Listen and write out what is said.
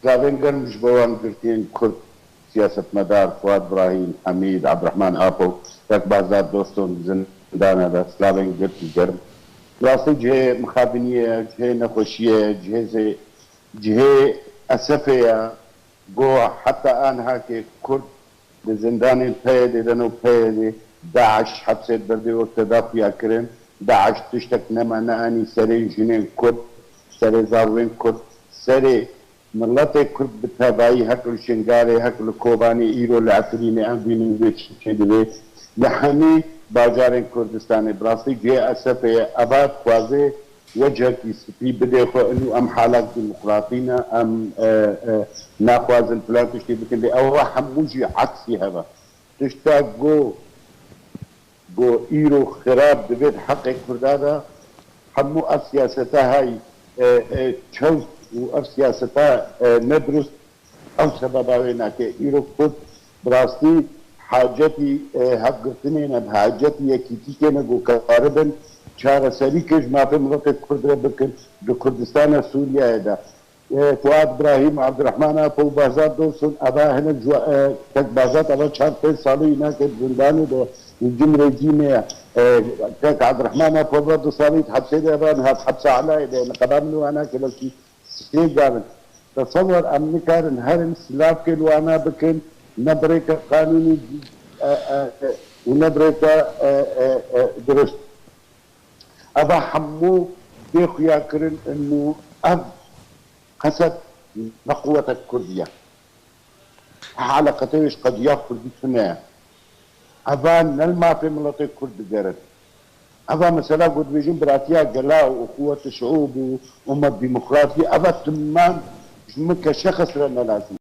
كافنجر مش بوان قرتين كرد سياسة مدار فؤاد ابراهيم حميد عبد الرحمن ابو تك بازار دوستون زندان هذا سلافين قرت الجرم راسي جهه مخابنيه جهه نخوشيه جهه اسفيه بو حتى ان هاكي كرد بزندان البيدي لانه بيدي داعش حبسه بردي وتدافع كرن داعش تشتك نما ناني سري جنين كرد سري زاروين كرد سري ملتي كرد بتابعي هكل شنغاري هكل كوباني ايرو العسريني انفيني بيتش كده لحمي باجارين كردستان براسي جي اسفه اباد خوازي وجهك في بدي خو انه ام حالات ديمقراطينا ام ناخواز الفلان تشتي بكن او حموجي عكسي هذا تشتاق جو ايرو خراب دبيت حق كردادا حمو السياستها هاي تشوز والسياستها ندرس او سببها كي ايرو كرد براستي حاجتي هقتنين بحاجتي يكيتي كنا جو كاربن شهر سريكش ما في منطقة كرد بكن بكردستان سوريا هذا فؤاد ابراهيم عبد الرحمن ابو بازات دوسن ابا هنا تك بازات ابا شهر 5 صالي هناك زندان دو الجمهورية الجيمية تك عبد الرحمن ابو بازات صالي حبسه ده حبسه على ده قدامنا انا كده سيجار تصور امريكا هرم سلاف كيلو انا بكن نبريك قانوني ونبريك درست أبا حمو بيخو ياكرن إنه أب قصد نقوة الكردية على قتيش قد يأخذ بسنة أبا نلما في منطقة كرد جرد أبا مثلا قد بيجين براتيا قلاء وقوة الشعوب وأمة ديمقراطية أبا تمام مش شخص لنا لازم